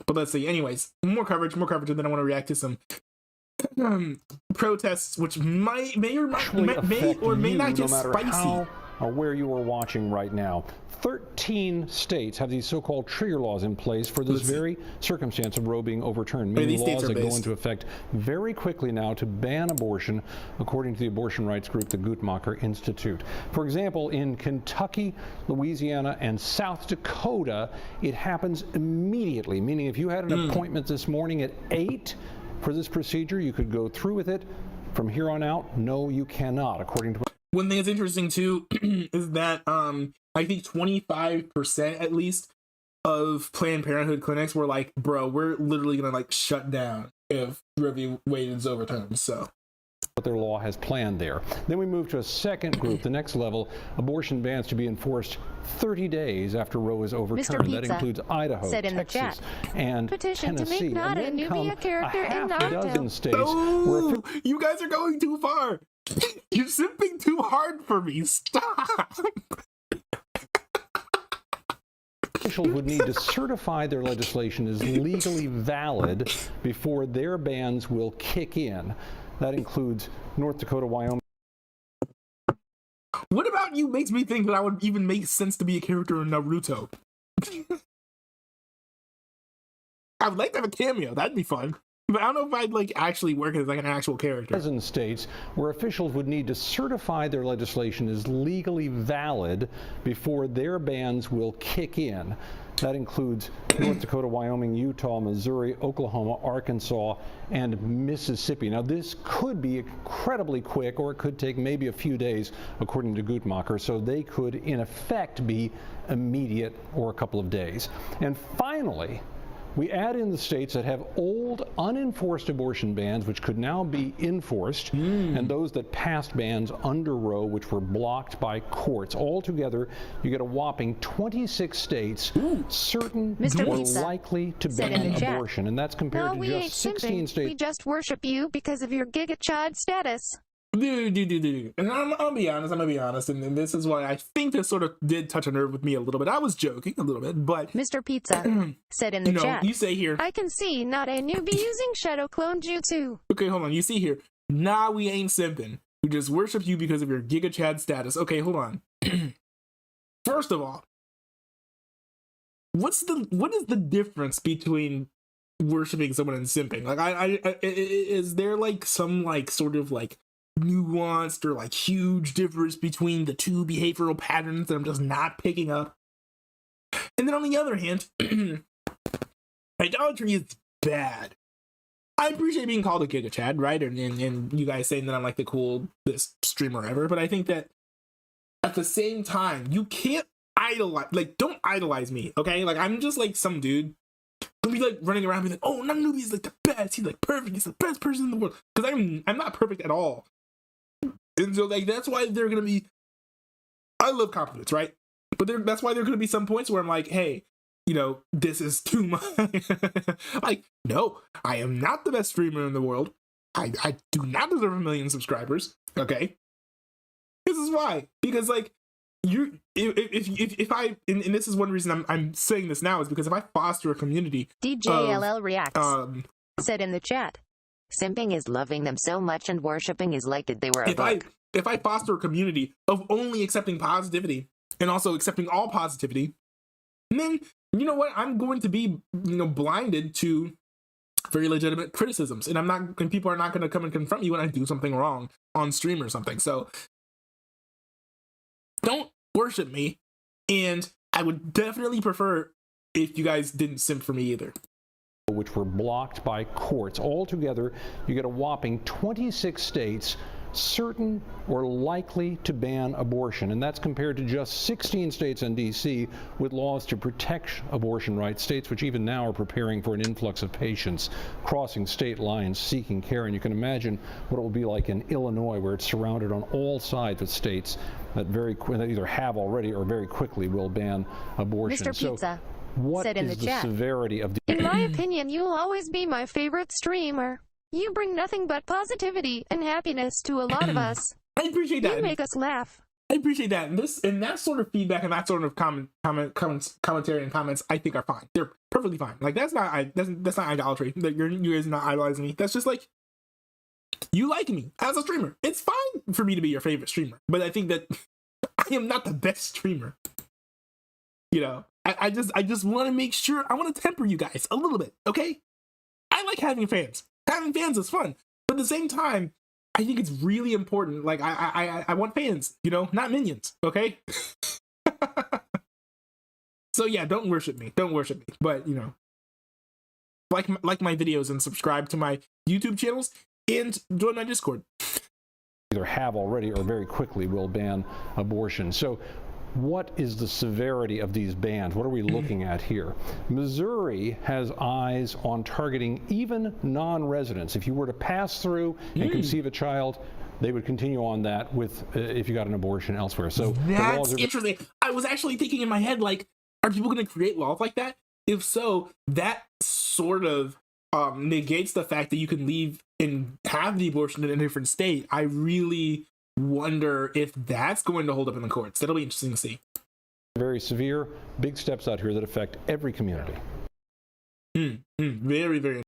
But let's see. Anyways, more coverage, and then I want to react to some protests, which may or may not get spicy. How or where you are watching right now. 13 states have these so-called trigger laws in place for this very circumstance of Roe being overturned, meaning laws that go into effect very quickly now to ban abortion, according to the abortion rights group, the Guttmacher Institute. For example, in Kentucky, Louisiana, and South Dakota, it happens immediately, meaning if you had an appointment this morning at 8 for this procedure, you could go through with it. From here on out, no, you cannot, according to... One thing that's interesting, too, is that I think 25% at least of Planned Parenthood clinics were like, bro, we're literally going to like shut down if Roe v. Wade is overturned. So what their law has planned there. Then we move to a second group, the next level, abortion bans to be enforced 30 days after Roe is overturned. That includes Idaho, Texas, and Petition Tennessee. To make not and then a come Nubia character a half in dozen states oh, where you guys are going too far. You're simping too hard for me. Stop. officials would need to certify their legislation is legally valid before their bans will kick in. That includes North Dakota, Wyoming. What about you makes me think that I would even make sense to be a character in Naruto? I would like to have a cameo. That'd be fun. But I don't know if I'd like actually work as like an actual character. Dozen states where officials would need to certify their legislation is legally valid before their bans will kick in. That includes North Dakota, Wyoming, Utah, Missouri, Oklahoma, Arkansas, and Mississippi. Now, this could be incredibly quick, or it could take maybe a few days, according to Guttmacher, so they could, in effect, be immediate or a couple of days. And finally, we add in the states that have old, unenforced abortion bans, which could now be enforced, and those that passed bans under Roe, which were blocked by courts. Altogether, you get a whopping 26 states certain or likely to ban abortion, and that's compared to just 16 states. We just worship you because of your gigachad status. Dude. And I'm gonna be honest, and this is why I think this sort of did touch a nerve with me a little bit. I was joking a little bit, but Mr. Pizza said in the chat. You say here. I can see not a newbie using shadow clone jutsu. Okay, hold on. You see here. Nah, we ain't simping. We just worship you because of your Giga Chad status. Okay, hold on. First of all, what is the difference between worshiping someone and simping? Like, is there like some like sort of like nuanced or like huge difference between the two behavioral patterns that I'm just not picking up? And then on the other hand, idolatry is bad. I appreciate being called a Giga Chad, right? And you guys saying that I'm like the coolest streamer ever, but I think that at the same time, you can't idolize, like, don't idolize me, okay? Like, I'm just like some dude. Don't be like running around being like, oh, Nananubi is like the best. He's like perfect. He's the best person in the world. Because I'm not perfect at all. And so like that's why they're gonna be. I love compliments, right? But that's why there are gonna be some points where I'm like, hey, you know, this is too much. Like, no, I am not the best streamer in the world. I do not deserve 1 million subscribers. Okay, this is why. Because like if I and this is one reason I'm saying this now is because if I foster a community. DJLL reacts said in the chat. Simping is loving them so much and worshipping is like that they were a book. If I foster a community of only accepting positivity and also accepting all positivity, then you know what? I'm going to be, you know, blinded to very legitimate criticisms, and people are not going to come and confront me when I do something wrong on stream or something. So don't worship me, and I would definitely prefer if you guys didn't simp for me either. Which were blocked by courts. Altogether, you get a whopping 26 states certain or likely to ban abortion, and that's compared to just 16 states and D.C. with laws to protect abortion rights, states which even now are preparing for an influx of patients crossing state lines seeking care. And you can imagine what it will be like in Illinois, where it's surrounded on all sides with states that that either have already or very quickly will ban abortion. Mr. Pizza. What said in is the chat. Severity of the... In my opinion, you'll always be my favorite streamer. You bring nothing but positivity and happiness to a lot of us. I appreciate that. You make us laugh. I appreciate that. And that sort of feedback and that sort of commentary and comments, I think are fine. They're perfectly fine. Like that's not idolatry. That you guys are not idolizing me. That's just like, you like me as a streamer. It's fine for me to be your favorite streamer, but I think that I am not the best streamer. You know, I just want to make sure, I want to temper you guys a little bit, okay? I like having fans. Having fans is fun, but at the same time, I think it's really important. Like I want fans, you know, not minions, okay? So yeah, don't worship me. Don't worship me. But you know, like my videos and subscribe to my YouTube channels and join my Discord. Either have already or very quickly will ban abortion. So what is the severity of these bans? What are we looking at here? Missouri has eyes on targeting even non-residents. If you were to pass through and conceive a child, they would continue on that with if you got an abortion elsewhere. So that's interesting. I was actually thinking in my head, like, are people going to create laws like that? If so, that sort of negates the fact that you can leave and have the abortion in a different state. I really wonder if that's going to hold up in the courts. That'll be interesting to see. Very severe, big steps out here that affect every community. Very, very